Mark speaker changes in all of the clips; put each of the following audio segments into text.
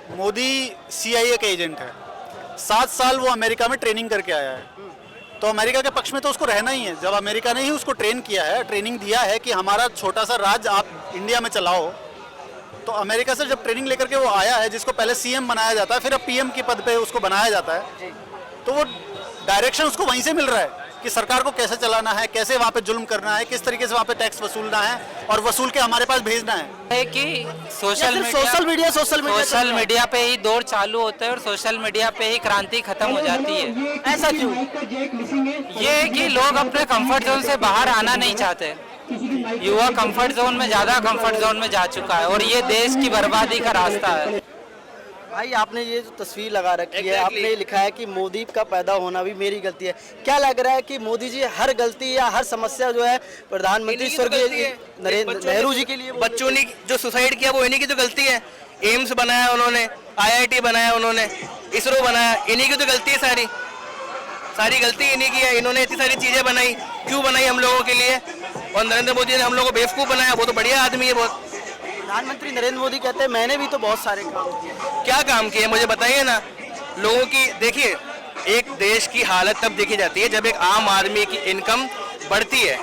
Speaker 1: Modi CIA का agent है। 7 साल वो अमेरिका में ट्रेनिंग करके आया है, तो अमेरिका के पक्ष में तो उसको रहना ही है। जब अमेरिका ने ही उसको ट्रेन किया है, ट्रेनिंग दिया है कि हमारा छोटा सा राज्य आप इंडिया में चलाओ, तो अमेरिका से जब ट्रेनिंग लेकर के वो आया है, जिसको पहले CM बनाया जाता है, फिर अब PM के पद पे उसको बनाया जाता है, तो वो डायरेक्शन उसको वहीं से मिल रहा है कि सरकार को कैसे चलाना है, कैसे वहाँ पे जुल्म करना है, किस तरीके से वहाँ पे टैक्स वसूलना है और वसूल के हमारे पास भेजना है।
Speaker 2: कि सोशल मीडिया पे ही दौर चालू होता है और सोशल मीडिया पे ही क्रांति खत्म हो जाती है।
Speaker 3: ऐसा क्यों?
Speaker 2: ये है कि लोग अपने कंफर्ट जोन से बाहर आना नहीं चाहते। युवा कंफर्ट जोन में, ज्यादा कंफर्ट जोन में जा चुका है और ये देश की बर्बादी का रास्ता है।
Speaker 3: भाई आपने ये जो तस्वीर लगा रखी है, आपने लिखा है कि मोदी का पैदा होना भी मेरी गलती है। क्या लग रहा है कि मोदी जी हर गलती या हर समस्या जो है प्रधानमंत्री स्वर्गीय नेहरू जी के लिए,
Speaker 4: बच्चों ने जो सुसाइड किया वो इन्हीं की तो गलती है। एम्स बनाया उन्होंने, IIT बनाया उन्होंने, इसरो बनाया, इन्हीं की तो गलती है। सारी गलती इन्हीं की है। इन्होंने इतनी सारी चीजें बनाई, क्यों बनाई? हम लोगों के लिए। और नरेंद्र मोदी ने हम लोगों को बेवकूफ बनाया। वो तो बढ़िया आदमी है बहुत।
Speaker 3: प्रधानमंत्री नरेंद्र मोदी कहते हैं मैंने भी तो बहुत सारे काम किए।
Speaker 4: क्या काम किए मुझे बताइए ना। लोगों की देखिए, एक देश की हालत तब देखी जाती है जब एक आम आदमी की इनकम बढ़ती है,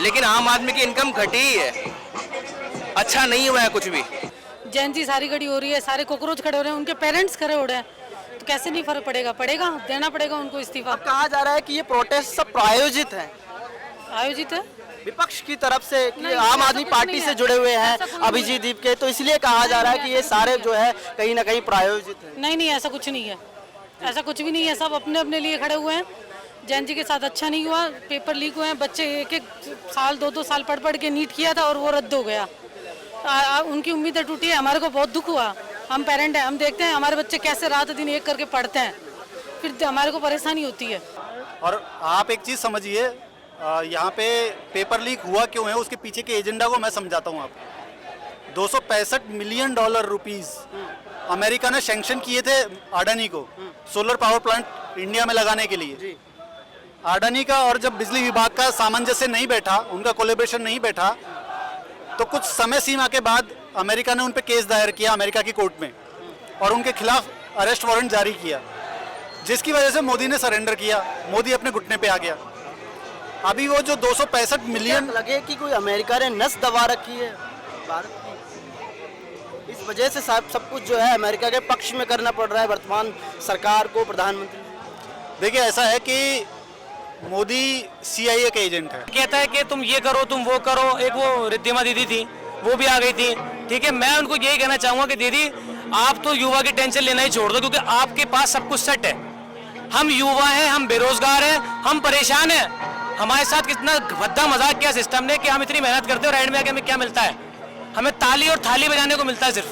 Speaker 4: लेकिन आम आदमी की इनकम घटी ही है। अच्छा नहीं हुआ है कुछ भी।
Speaker 5: जयंती सारी खड़ी हो रही है, सारे कॉकरोच खड़े हो रहे हैं, उनके पेरेंट्स खड़े हो रहे हैं, तो कैसे नहीं फर्क पड़ेगा? पड़ेगा, देना पड़ेगा उनको इस्तीफा।
Speaker 3: कहा जा रहा है कि ये प्रोटेस्ट सब प्रायोजित है,
Speaker 5: आयोजित है
Speaker 3: विपक्ष की तरफ से, कि आम आदमी पार्टी से जुड़े हुए हैं अभिजीत दीप के, तो इसलिए कहा जा रहा है कि ये सारे जो है कहीं ना कहीं प्रायोजित है।
Speaker 5: नहीं, ऐसा कुछ नहीं है, ऐसा कुछ भी नहीं है। सब अपने अपने लिए खड़े हुए हैं। जयंती के साथ अच्छा नहीं हुआ, पेपर लीक हुए हैं, बच्चे 1-1 साल 2-2 साल पढ़ के नीट किया था और वो रद्द हो गया। उनकी उम्मीदें टूटी है। हमारे को बहुत दुख हुआ। हम पेरेंट हैं, हम देखते हैं हमारे बच्चे कैसे रात दिन एक करके पढ़ते हैं, फिर हमारे को परेशानी होती है।
Speaker 1: और आप एक चीज़ समझिए, यहाँ पे पेपर लीक हुआ क्यों है, उसके पीछे के एजेंडा को मैं समझाता हूँ आपको। $265 मिलियन अमेरिका ने सैंक्शन किए थे अडानी को सोलर पावर प्लांट इंडिया में लगाने के लिए। अडानी का और जब बिजली विभाग का सामंजस्य नहीं बैठा, उनका कोलैबोरेशन नहीं बैठा, तो कुछ समय सीमा के बाद अमेरिका ने उन पे केस दायर किया अमेरिका की कोर्ट में और उनके खिलाफ अरेस्ट वारंट जारी किया, जिसकी वजह से मोदी ने सरेंडर किया। मोदी अपने घुटने पे आ गया। अभी वो जो 265 मिलियन
Speaker 3: लगे कि कोई अमेरिका ने नस दबा रखी है भारत की, इस वजह से सब कुछ जो है अमेरिका के पक्ष में करना पड़ रहा है वर्तमान सरकार को, प्रधानमंत्री।
Speaker 1: देखिए, ऐसा है कि मोदी CIA का एजेंट है।
Speaker 6: कहता है कि तुम ये करो, तुम वो करो। एक वो रिद्धिमा दीदी थी, वो भी आ गई थी। ठीक है, मैं उनको यही कहना चाहूंगा कि दीदी आप तो युवा की टेंशन लेना ही छोड़ दो, क्योंकि आपके पास सब कुछ सेट है। हम युवा हैं, हम बेरोजगार हैं, हम परेशान हैं। हमारे साथ कितना भद्दा मजाक किया सिस्टम ने कि हम इतनी मेहनत करते हैं और एंड में आके हमें क्या मिलता है? हमें ताली और थाली बजाने को मिलता है सिर्फ।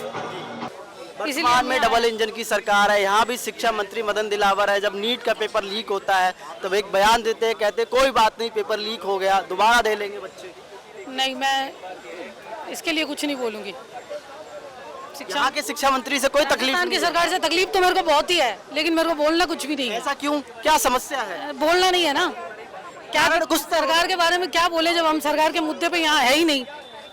Speaker 3: वर्तमान में डबल इंजन की सरकार है। यहाँ भी शिक्षा मंत्री मदन दिलावर है। जब नीट का पेपर लीक होता है तो एक बयान देते हैं, कहते कोई बात नहीं, पेपर लीक हो गया, दोबारा दे लेंगे बच्चे।
Speaker 5: नहीं, मैं इसके लिए कुछ नहीं बोलूँगी।
Speaker 3: यहाँ के शिक्षा मंत्री से कोई तकलीफ
Speaker 5: की सरकार से तकलीफ तो मेरे को बहुत ही है, लेकिन मेरे को बोलना कुछ भी नहीं है।
Speaker 3: ऐसा क्यों? क्या समस्या है?
Speaker 5: बोलना नहीं है ना। क्या कुछ सरकार के बारे में क्या बोले जब हम सरकार के मुद्दे पे यहाँ है ही नहीं।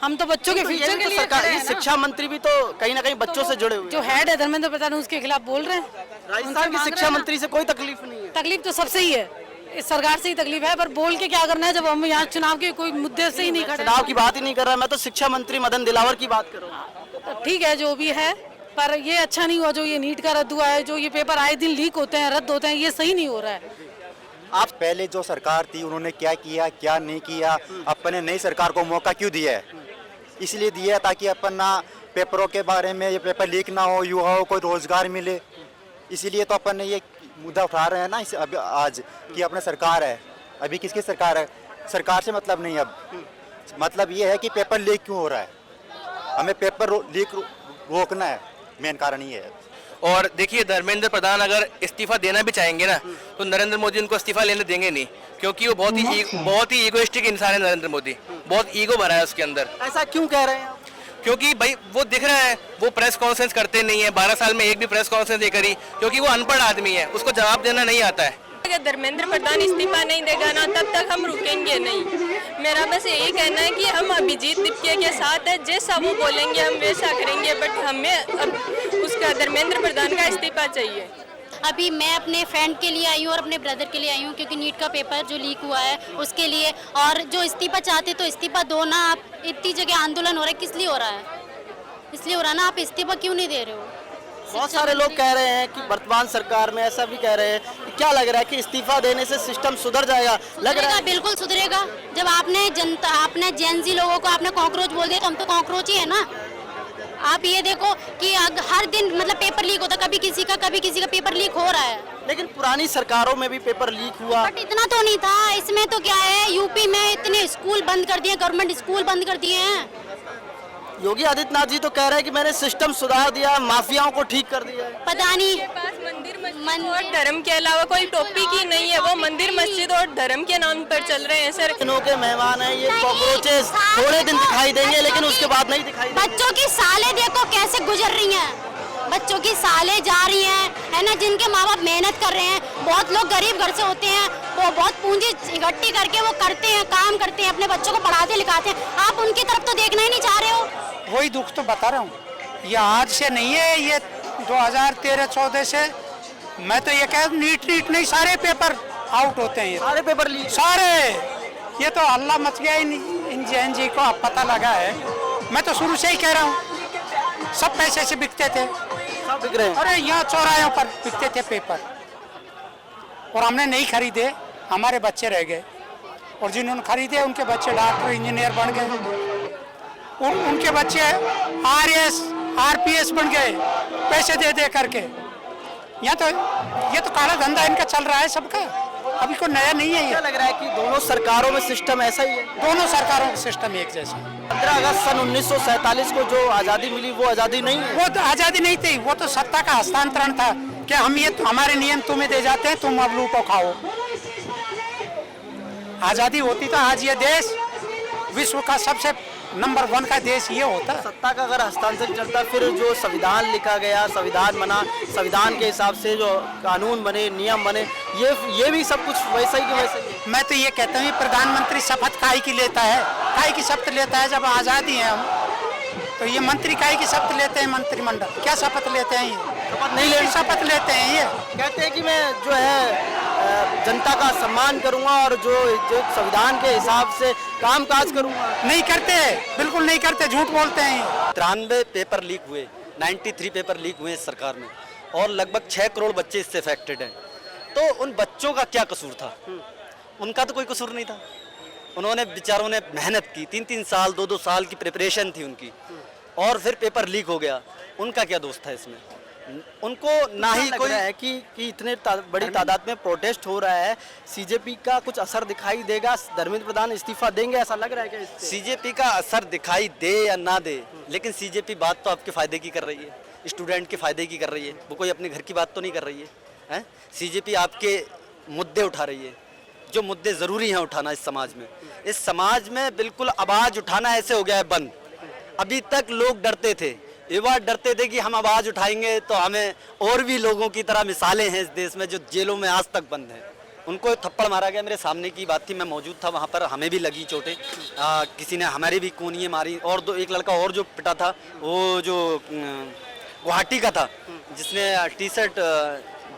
Speaker 5: हम तो बच्चों के फ्यूचर के लिए खड़े हैं ना।
Speaker 3: शिक्षा मंत्री भी तो कहीं ना कहीं बच्चों से जुड़े हुए।
Speaker 5: जो हेड है धर्मेंद्र प्रधान, उसके खिलाफ बोल रहे हैं।
Speaker 3: राजस्थान की शिक्षा मंत्री से कोई तकलीफ नहीं है।
Speaker 5: तकलीफ तो सबसे ही है, इस सरकार से ही तकलीफ है, पर बोल के क्या करना है जब हम यहाँ चुनाव के कोई मुद्दे से ही नहीं खड़े।
Speaker 3: चुनाव की बात ही नहीं कर रहा, मैं तो शिक्षा मंत्री मदन दिलावर की बात कर रहा हूँ।
Speaker 5: ठीक है, जो भी है, पर ये अच्छा नहीं हुआ जो ये नीट का रद्द हुआ है। जो ये पेपर आए दिन लीक होते हैं, रद्द होते हैं, ये सही नहीं हो रहा है।
Speaker 7: आप पहले जो सरकार थी उन्होंने क्या किया, क्या नहीं किया, अपने नई सरकार को मौका क्यों दिया है? इसलिए दिया है ताकि अपन ना पेपरों के बारे में, ये पेपर लीक ना हो, युवाओं को रोजगार मिले। इसीलिए तो अपन ने ये मुद्दा उठा रहे हैं ना अभी आज कि अपना सरकार है। अभी किसकी सरकार है? सरकार से मतलब नहीं, अब मतलब ये है कि पेपर लीक क्यों हो रहा है, हमें पेपर लीक रोकना है, मेन कारण ये है।
Speaker 4: और देखिए, धर्मेंद्र प्रधान अगर इस्तीफा देना भी चाहेंगे ना, तो नरेंद्र मोदी उनको इस्तीफा लेने देंगे नहीं, क्योंकि वो बहुत ही इगोइस्टिक इंसान है। नरेंद्र मोदी बहुत ईगो भरा है उसके अंदर।
Speaker 3: ऐसा क्यों कह रहे हैं?
Speaker 4: क्योंकि भाई वो दिख रहा है, वो प्रेस कॉन्फ्रेंस करते नहीं है। 12 साल में एक भी प्रेस कॉन्फ्रेंस नहीं करी, क्योंकि वो अनपढ़ आदमी है, उसको जवाब देना नहीं आता है।
Speaker 8: तक धर्मेंद्र प्रधान इस्तीफा नहीं देगा ना, तब तक हम रुकेंगे नहीं। मेरा बस यही कहना है कि हम अभिजीत दीपके के साथ है, जैसा वो बोलेंगे हम वैसा करेंगे, बट हमें अब उसका धर्मेंद्र प्रधान का इस्तीफा चाहिए।
Speaker 9: अभी मैं अपने फ्रेंड के लिए आई हूँ और अपने ब्रदर के लिए आई हूँ, क्योंकि नीट का पेपर जो लीक हुआ है उसके लिए। और जो इस्तीफा चाहते तो इस्तीफा दो ना। आप इतनी जगह आंदोलन हो रहा है, किस लिए हो रहा है? इसलिए हो रहा है ना, आप इस्तीफा क्यों नहीं दे रहे हो?
Speaker 3: बहुत सारे लोग कह रहे हैं कि वर्तमान सरकार में ऐसा भी कह रहे हैं कि क्या लग रहा है कि इस्तीफा देने से सिस्टम सुधर जाएगा? लग रहा है
Speaker 9: बिल्कुल सुधरेगा। जब आपने जेनजी लोगों को आपने कॉकरोच बोल दिया तो हम तो कॉकरोच ही है ना। आप ये देखो कि हर दिन मतलब पेपर लीक होता, कभी किसी का पेपर लीक हो रहा है।
Speaker 3: लेकिन पुरानी सरकारों में भी पेपर लीक हुआ,
Speaker 9: बट इतना तो नहीं था। इसमें तो क्या है, यूपी में इतने स्कूल बंद कर दिए, गवर्नमेंट स्कूल बंद कर दिए हैं।
Speaker 3: योगी आदित्यनाथ जी तो कह रहे हैं कि मैंने सिस्टम सुधार दिया, माफियाओं को ठीक कर दिया है।
Speaker 9: पता नहीं,
Speaker 8: मंदिर और धर्म के अलावा कोई टॉपिक ही नहीं है, वो मंदिर मस्जिद और धर्म के नाम पर चल रहे हैं सर।
Speaker 3: दिनों के मेहमान हैं ये कॉकरोचेस, थोड़े दिन दिखाई देंगे लेकिन उसके बाद नहीं दिखाई देंगे।
Speaker 9: बच्चों की सालें देखो कैसे गुजर रही हैं, बच्चों की सालें जा रही हैं, है ना, जिनके माँ बाप मेहनत कर रहे हैं। बहुत लोग गरीब घर से होते हैं, वो बहुत पूंजी इकट्ठी करके वो करते हैं, काम करते हैं, अपने बच्चों को पढ़ाते लिखाते हैं। आप उनकी तरफ तो देखना ही नहीं चाह रहे हो।
Speaker 10: वही दुख तो बता रहा हूँ, ये आज से नहीं है, ये 2013-14 से। मैं तो ये कह नीट नहीं, सारे पेपर आउट होते हैं,
Speaker 3: सारे पेपर लीक,
Speaker 10: सारे। ये तो हल्ला मच गया इन जैन जी को, अब पता लगा है। मैं तो शुरू से ही कह रहा हूँ, सब पैसे से बिकते थे,
Speaker 3: सब बिक रहे हैं।
Speaker 10: अरे यहाँ चौराहों पर बिकते थे पेपर, और हमने नहीं खरीदे, हमारे बच्चे रह गए, और जिन्होंने खरीदे उनके बच्चे डॉक्टर इंजीनियर बन गए, उनके बच्चे RS RPS बन गए पैसे दे करके। ये तो काला धंधा इनका चल रहा है सबका, अभी कोई नया नहीं है।
Speaker 3: क्या लग रहा है कि दोनों सरकारों में सिस्टम ऐसा ही है?
Speaker 10: दोनों सरकारों का सिस्टम एक जैसा।
Speaker 3: 15 अगस्त सन 1947 को जो आज़ादी मिली वो आज़ादी नहीं है।
Speaker 10: वो तो आज़ादी नहीं थी, वो तो सत्ता का हस्तांतरण था कि हमारे नियम तुम्हें दे जाते हैं, तुम अब लूटो खाओ। आज़ादी होती तो आज ये देश विश्व का सबसे नंबर 1 का देश ये होता।
Speaker 3: सत्ता का अगर हस्तांतरण चलता, फिर जो संविधान लिखा गया, संविधान बना, संविधान के हिसाब से जो कानून बने, नियम बने, ये भी सब कुछ वैसा ही कि वैसा ही।
Speaker 10: मैं तो ये कहता हूँ प्रधानमंत्री शपथ काहे की लेता है, काहे की शपथ लेता है जब आज़ादी है हम, तो ये मंत्री काहे की शपथ लेते हैं? मंत्रिमंडल क्या शपथ लेते हैं? ये
Speaker 3: शपथ नहीं लेते,
Speaker 10: शपथ लेते हैं। ये
Speaker 3: कहते हैं कि मैं जो है जनता का सम्मान करूंगा और जो संविधान के हिसाब से काम काज करूंगा।
Speaker 10: नहीं करते, बिल्कुल नहीं करते, झूठ बोलते हैं।
Speaker 11: 93 पेपर लीक हुए, 93 पेपर लीक हुए इस सरकार में, और लगभग 6 करोड़ बच्चे इससे अफेक्टेड हैं। तो उन बच्चों का क्या कसूर था? उनका तो कोई कसूर नहीं था। उन्होंने बेचारों ने मेहनत की, 3-3 साल 2-2 साल की प्रिपरेशन थी उनकी, और फिर पेपर लीक हो गया। उनका क्या दोष था इसमें? उनको ना ही कोई
Speaker 3: है कि इतने बड़ी तादाद में प्रोटेस्ट हो रहा है, सीजेपी का कुछ असर दिखाई देगा? धर्मेंद्र प्रधान इस्तीफा देंगे, ऐसा लग रहा है? क्या
Speaker 11: सीजेपी का असर दिखाई दे या ना दे, लेकिन सीजेपी बात तो आपके फायदे की कर रही है, स्टूडेंट के फायदे की कर रही है, वो कोई अपने घर की बात तो नहीं कर रही है। सीजेपी आपके मुद्दे उठा रही है, जो मुद्दे ज़रूरी हैं उठाना इस समाज में। इस समाज में बिल्कुल आवाज़ उठाना ऐसे हो गया है बंद। अभी तक लोग डरते थे, ये बात डरते थे कि हम आवाज़ उठाएंगे तो हमें और भी लोगों की तरह मिसालें हैं इस देश में जो जेलों में आज तक बंद हैं। उनको थप्पड़ मारा गया, मेरे सामने की बात थी, मैं मौजूद था वहाँ पर, हमें भी लगी चोटें, किसी ने हमारी भी कूनियाँ मारी, और एक लड़का और जो पिटा था वो जो गुवाहाटी का था, जिसने टी-शर्ट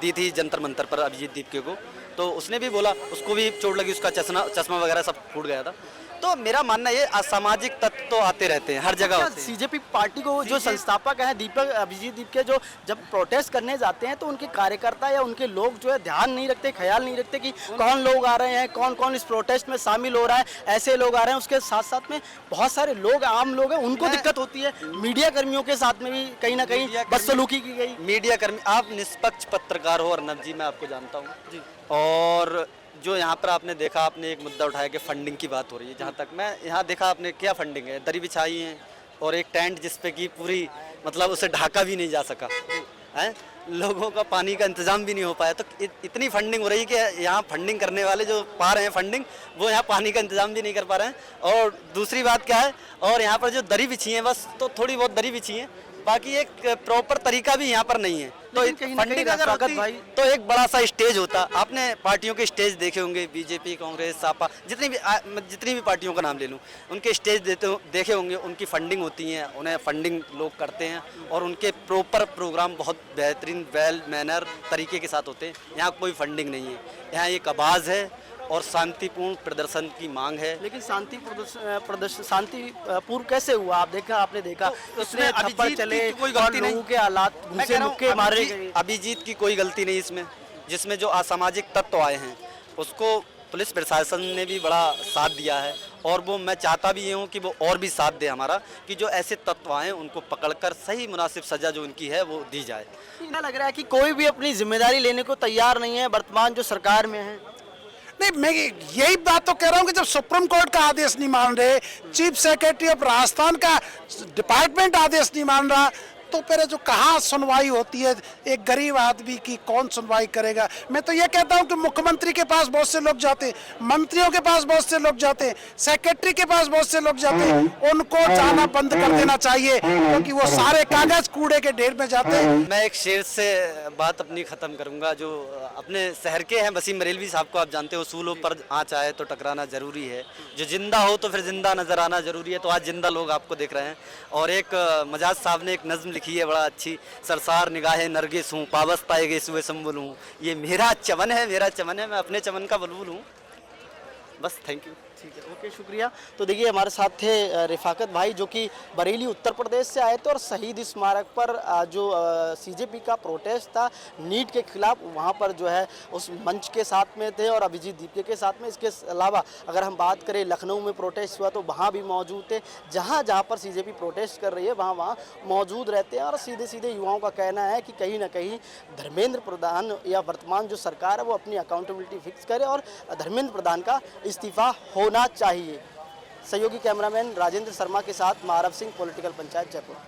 Speaker 11: दी थी जंतर मंतर पर अभिजीत दीपके को, तो उसने भी बोला, उसको भी चोट लगी, उसका चश्मा वगैरह सब फूट गया था। तो मेरा मानना ये असामाजिक तत्व तो आते रहते हैं हर जगह।
Speaker 3: सीजेपी पार्टी को जो संस्थापक हैं अभिजीत दीपके, जो जब प्रोटेस्ट करने जाते हैं तो उनके कार्यकर्ता या उनके लोग जो है ध्यान नहीं रखते, ख्याल नहीं रखते कि कौन लोग आ रहे हैं, कौन कौन इस प्रोटेस्ट में शामिल हो रहा है, ऐसे लोग आ रहे हैं। उसके साथ साथ में बहुत सारे लोग, आम लोग हैं, उनको दिक्कत होती है। मीडिया कर्मियों के साथ में भी कहीं ना कहीं बदसलूकी की गई।
Speaker 11: मीडिया कर्मी, आप निष्पक्ष पत्रकार हो अर्नब जी, मैं आपको जानता हूँ, और जो यहाँ पर आपने देखा, आपने एक मुद्दा उठाया कि फंडिंग की बात हो रही है। जहाँ तक मैं यहाँ देखा, आपने क्या फंडिंग है, दरी बिछाई है और एक टेंट जिसपे कि पूरी मतलब उसे ढाका भी नहीं जा सका है, लोगों का पानी का इंतजाम भी नहीं हो पाया। तो इतनी फंडिंग हो रही है कि यहाँ फंडिंग करने वाले जो पा रहे हैं फंडिंग, वो यहाँ पानी का इंतजाम भी नहीं कर पा रहे हैं। और दूसरी बात क्या है, और यहाँ पर जो दरी बिछी है बस, तो थोड़ी बहुत दरी बिछी है, बाकी एक प्रॉपर तरीका भी यहाँ पर नहीं है। तो
Speaker 3: लेकिन कहीं ना कहीं रफाकत भाई
Speaker 11: तो एक बड़ा सा स्टेज होता। आपने पार्टियों के स्टेज देखे होंगे, बीजेपी, कांग्रेस, सपा, जितनी भी पार्टियों का नाम ले लूँ, उनके स्टेज देखे होंगे। उनकी फंडिंग होती है, उन्हें फंडिंग लोग करते हैं और उनके प्रॉपर प्रोग्राम बहुत बेहतरीन वेल मैनर तरीके के साथ होते हैं। यहाँ कोई फंडिंग नहीं है, यहाँ एक आवाज़ है और शांतिपूर्ण प्रदर्शन की मांग है।
Speaker 3: लेकिन शांतिपूर्ण कैसे हुआ? आपने देखा उसमें थप्पड़ चले,
Speaker 11: कोई
Speaker 3: और
Speaker 11: गलती नहीं,
Speaker 3: लोगों के हालात घुसे मुक्के मारे गए।
Speaker 11: अभिजीत की कोई गलती नहीं इसमें। जिसमें जो असामाजिक तत्व आए हैं उसको पुलिस प्रशासन ने भी बड़ा साथ दिया है और वो मैं चाहता भी ये हूँ कि वो और भी साथ दे हमारा, कि जो ऐसे तत्व आए उनको पकड़कर सही मुनासिब सजा जो उनकी है वो दी जाए।
Speaker 3: इतना लग रहा है कि कोई भी अपनी जिम्मेदारी लेने को तैयार नहीं है वर्तमान जो सरकार में है।
Speaker 10: नहीं, मैं यही बात तो कह रहा हूँ कि जब सुप्रीम कोर्ट का आदेश नहीं मान रहे, चीफ सेक्रेटरी ऑफ राजस्थान का डिपार्टमेंट आदेश नहीं मान रहा, तो फिर जो कहाँ सुनवाई होती है एक गरीब आदमी की, कौन सुनवाई करेगा? मैं तो ये कहता हूँ कि मुख्यमंत्री के पास बहुत से लोग जाते हैं, मंत्रियों के पास बहुत से लोग जाते हैं, सेक्रेटरी के पास बहुत से लोग जाते हैं, उनको जाना बंद कर देना चाहिए क्योंकि वो सारे कागज कूड़े के ढेर में जाते हैं।
Speaker 11: मैं एक शेर से बात अपनी ख़त्म करूंगा, जो अपने शहर के हैं, वसीम बरेलवी साहब को आप जानते हो, उसूलों पर आँच आए तो टकराना ज़रूरी है, जो जिंदा हो तो फिर जिंदा नज़र आना ज़रूरी है। तो आज जिंदा लोग आपको देख रहे हैं। और एक मजाज साहब ने एक नज़्म लिखी है बड़ा अच्छी, सरसार निगाहे नरगिस हूँ, पाबस्ताए गे सुए संबुल हूँ, ये मेरा चमन है, मेरा चमन है, मैं अपने चमन का बुलबुल हूँ। बस, थैंक यू।
Speaker 3: ठीक है, ओके, शुक्रिया। तो देखिए हमारे साथ थे रिफाकत भाई जो कि बरेली उत्तर प्रदेश से आए थे और शहीद स्मारक पर जो सीजेपी का प्रोटेस्ट था नीट के खिलाफ, वहां पर जो है उस मंच के साथ में थे और अभिजीत दीपके के साथ में। इसके अलावा अगर हम बात करें लखनऊ में प्रोटेस्ट हुआ तो वहाँ भी मौजूद थे। जहाँ जहाँ पर सीजेपी प्रोटेस्ट कर रही है वहाँ मौजूद रहते हैं और सीधे सीधे युवाओं का कहना है कि कहीं ना कहीं धर्मेंद्र प्रधान या वर्तमान जो सरकार है वो अपनी अकाउंटेबिलिटी फिक्स करे और धर्मेंद्र प्रधान का इस्तीफा होना चाहिए। सहयोगी कैमरामैन राजेंद्र शर्मा के साथ मारव सिंह, पॉलिटिकल पंचायत, जयपुर।